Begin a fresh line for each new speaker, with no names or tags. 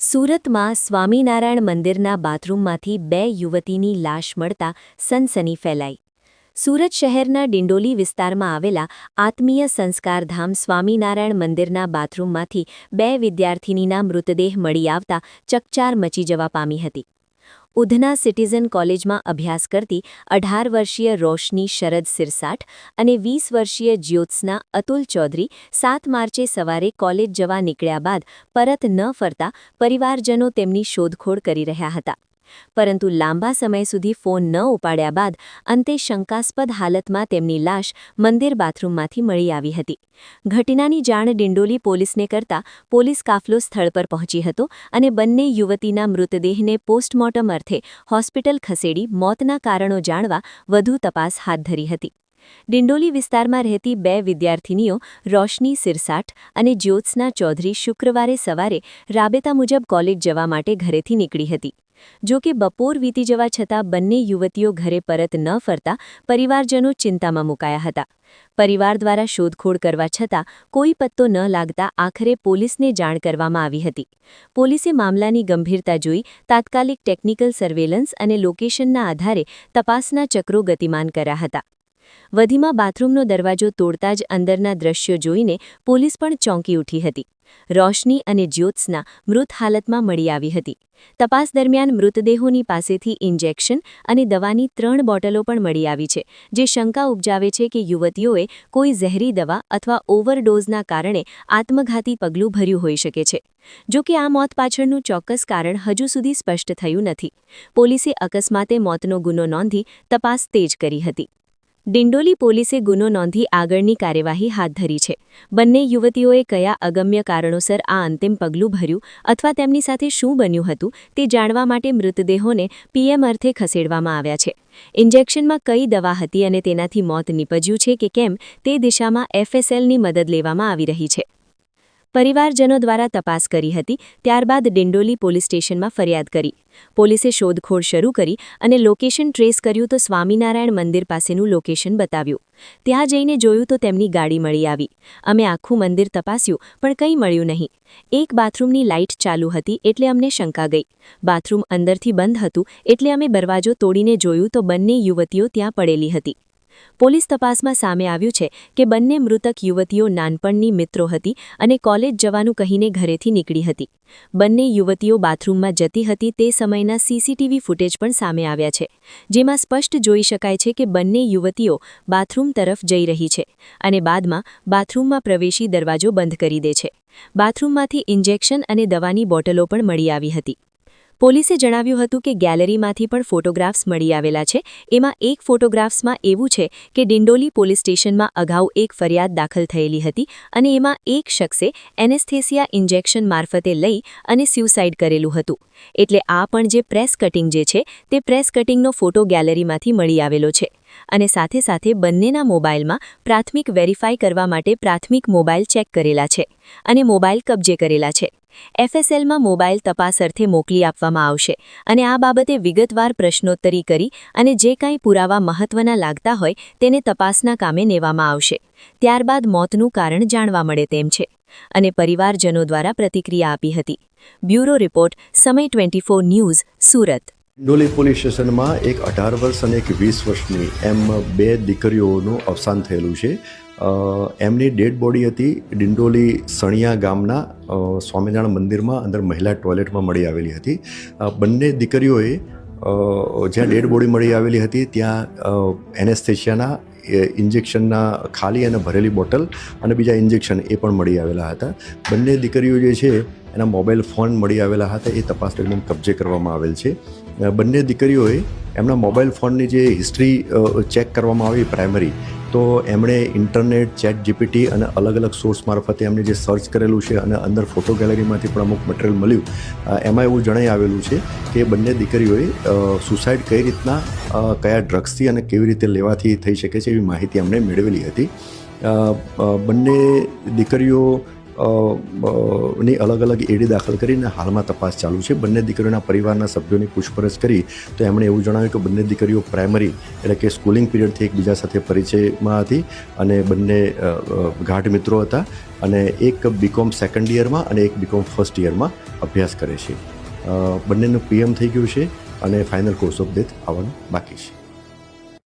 સુરતમાં સ્વામિનારાયણ મંદિરના બાથરૂમમાંથી 2 યુવતીની લાશ મળતા સનસની ફેલાઈ. સુરત શહેરના ડિંડોલી વિસ્તારમાં આવેલા આત્મીય સંસ્કારધામ સ્વામિનારાયણ મંદિરના બાથરૂમમાંથી 2 વિદ્યાર્થિનીના મૃતદેહ મળી આવતા ચકચાર મચી જવા પામી હતી. ઉધના સિટીઝન કોલેજમાં અભ્યાસ કરતી 18 વર્ષીય રોશની શરદ સિરસાઠ અને 20 વર્ષીય જ્યોત્સના અતુલ ચૌધરી 7 માર્ચે સવારે કોલેજ જવા નીકળ્યા બાદ પરત ન ફરતા પરિવારજનો તેમની શોધખોળ કરી રહ્યા હતા. પરંતુ લાંબા સમય સુધી ફોન ન ઉપાડ્યા બાદ અંતે શંકાસ્પદ હાલતમાં તેમની લાશ મંદિર બાથરૂમમાંથી મળી આવી હતી. ઘટનાની જાણ ડિંડોલી પોલીસને કરતા પોલીસ કાફલો સ્થળ પર પહોંચી હતો અને બંને યુવતીના મૃતદેહને પોસ્ટમોર્ટમ અર્થે હોસ્પિટલ ખસેડી મોતના કારણો જાણવા વધુ તપાસ હાથ ધરી હતી. ડિંડોલી વિસ્તારમાં રહેતી 2 વિદ્યાર્થિનીઓ રોશની સિરસાઠ અને જ્યોત્સના ચૌધરી શુક્રવારે સવારે રાબેતા મુજબ કોલેજ જવા માટે ઘરેથી નીકળી હતી. જો કે બપોર વીતી જવા છતાં બંને યુવતીઓ ઘરે પરત ન ફરતા પરિવારજનો ચિંતામાં મુકાયા હતા. પરિવાર દ્વારા શોધખોળ કરવા છતાં કોઈ પત્તો ન લાગતા આખરે પોલીસને જાણ કરવામાં આવી હતી. પોલીસે મામલાની ગંભીરતા જોઈ તાત્કાલિક ટેકનિકલ સર્વેલન્સ અને લોકેશનના આધારે તપાસના ચક્રો ગતિમાન કર્યા હતા. વધીમાં બાથરૂમનો દરવાજો તોડતા જ અંદરના દ્રશ્યો જોઈને પોલીસ પણ ચોંકી ઉઠી હતી. રોશની અને જ્યોત્સના મૃત હાલતમાં મળી આવી હતી. તપાસ દરમિયાન મૃતદેહોની પાસેથી ઇન્જેક્શન અને દવાની 3 બોટલો પણ મળી આવી છે, જે શંકા ઉપજાવે છે કે યુવતીઓએ કોઈ ઝેરી દવા અથવા ઓવરડોઝના કારણે આત્મઘાતી પગલું ભર્યું હોઈ શકે છે. જો કે આ મોત પાછળનું ચોક્કસ કારણ હજુ સુધી સ્પષ્ટ થયું નથી. પોલીસે અકસ્માતે મોતનો ગુનો નોંધી તપાસ તેજ કરી હતી. ડિંડોલી પોલીસે ગુનો નોંધી આગળની કાર્યવાહી હાથ ધરી છે. બંને યુવતીઓએ કયા અગમ્ય કારણોસર આ અંતિમ પગલું ભર્યું અથવા તેમની સાથે શું બન્યું હતું તે જાણવા માટે મૃતદેહોને પીએમ અર્થે ખસેડવામાં આવ્યા છે. ઇન્જેક્શનમાં કઈ દવા હતી અને તેનાથી મોત નીપજ્યું છે કે કેમ તે દિશામાં એફએસએલની મદદ લેવામાં આવી રહી છે. પરિવારજનો દ્વારા તપાસ કરી હતી. ત્યારબાદ ડિંડોલી પોલીસ સ્ટેશનમાં ફરિયાદ કરી. પોલીસે શોધખોળ શરૂ કરી અને લોકેશન ટ્રેસ કર્યું તો સ્વામિનારાયણ મંદિર પાસેનું લોકેશન બતાવ્યું. ત્યાં જઈને જોયું તો તેમની ગાડી મળી આવી. અમે આખું મંદિર તપાસ્યું પણ કંઈ મળ્યું નહીં. એક બાથરૂમની લાઇટ ચાલુ હતી એટલે અમને શંકા ગઈ. બાથરૂમ અંદરથી બંધ હતું એટલે અમે દરવાજો તોડીને જોયું તો બંને યુવતીઓ ત્યાં પડેલી હતી. પોલીસ તપાસમાં સામે આવ્યું છે કે બંને મૃતક યુવતીઓ નાનપણની મિત્રો હતી અને કોલેજ જવાનું કહીને ઘરેથી નીકળી હતી. બંને યુવતીઓ બાથરૂમમાં જતી હતી તે સમયના સીસીટીવી ફૂટેજ પણ સામે આવ્યા છે, જેમાં સ્પષ્ટ જોઈ શકાય છે કે બંને યુવતીઓ બાથરૂમ તરફ જઈ રહી છે અને બાદમાં બાથરૂમમાં પ્રવેશી દરવાજો બંધ કરી દે છે. બાથરૂમમાંથી ઇન્જેક્શન અને દવાની બોટલો પણ મળી આવી હતી. પોલીસે જણાવ્યું હતું કે ગેલેરીમાંથી પણ ફોટોગ્રાફ્સ મળી આવેલા છે. એમાં એક ફોટોગ્રાફ્સમાં એવું છે કે ડિંડોલી પોલીસ સ્ટેશનમાં અગાઉ એક ફરિયાદ દાખલ થયેલી હતી અને એમાં એક શખ્સે એનેસ્થેસિયા ઇન્જેક્શન મારફતે લઈ અને સ્યુસાઇડ કરેલું હતું. એટલે આ પણ જે પ્રેસ કટિંગ જે છે તે પ્રેસ કટિંગનો ફોટો ગેલેરીમાંથી મળી આવેલો છે. અને સાથે સાથે બંનેના મોબાઈલમાં પ્રાથમિક વેરીફાઈ કરવા માટે પ્રાથમિક મોબાઈલ ચેક કરેલા છે અને મોબાઈલ કબજે કરેલા છે. એફએસએલમાં મોબાઈલ તપાસ અર્થે મોકલી આપવામાં આવશે અને આ બાબતે વિગતવાર પ્રશ્નોત્તરી કરી અને જે કાંઈ પુરાવા મહત્વના લાગતા હોય તેને તપાસના કામે લેવામાં આવશે. ત્યારબાદ મોતનું કારણ જાણવા મળે તેમ છે અને પરિવારજનો દ્વારા પ્રતિક્રિયા આપી હતી. બ્યુરો રિપોર્ટ, સમય 24 ન્યૂઝ, સુરત.
ડિંડોલી પોલીસ સ્ટેશનમાં એક 18 વર્ષ અને એક 20 વર્ષની એમ 2 દીકરીઓનું અવસાન થયેલું છે. એમની ડેડ બોડી હતી ડિંડોલી સણિયા ગામના સ્વામિનારાયણ મંદિરમાં અંદર મહિલા ટોયલેટમાં મળી આવેલી હતી. બંને દીકરીઓએ જ્યાં ડેડ બોડી મળી આવેલી હતી ત્યાં એનેસ્થેશિયાના ઇન્જેક્શનના ખાલી અને ભરેલી બોટલ અને બીજા ઇન્જેક્શન એ પણ મળી આવેલા હતા. બંને દીકરીઓ જે છે એના મોબાઈલ ફોન મળી આવેલા હતા, એ તપાસ દરમિયાન કબજે કરવામાં આવેલ છે. બંને દીકરીઓએ એમના મોબાઈલ ફોનની જે હિસ્ટ્રી ચેક કરવામાં આવી પ્રાઇમરી, તો એમણે ઇન્ટરનેટ, ચેટ જીપીટી અને અલગ અલગ સોર્સ મારફતે એમને જે સર્ચ કરેલું છે અને અંદર ફોટો ગેલેરીમાંથી પણ અમુક મટીરિયલ મળ્યું. એમાં એવું જણાઈ આવેલું છે કે બંને દીકરીઓએ સુસાઇડ કઈ રીતના, કયા ડ્રગ્સથી અને કેવી રીતે લેવાથી થઈ શકે છે એવી માહિતી અમને મેળવેલી હતી. બંને દીકરીઓ ની અલગ અલગ એડી દાખલ કરીને હાલમાં તપાસ ચાલુ છે. બંને દીકરીઓના પરિવારના સભ્યોની પૂછપરછ કરી તો એમણે એવું જણાવ્યું કે બંને દીકરીઓ પ્રાઇમરી એટલે કે સ્કૂલિંગ પીરિયડથી એકબીજા સાથે પરિચયમાં હતી અને બંને ગાઢ મિત્રો હતા અને એક બીકોમ સેકન્ડ યરમાં અને એક બીકોમ ફર્સ્ટ યરમાં અભ્યાસ કરે છે. બંનેનું પીએમ થઈ ગયું છે અને ફાઇનલ કોર્સ ઓફ ડેથ આવવાનું બાકી છે.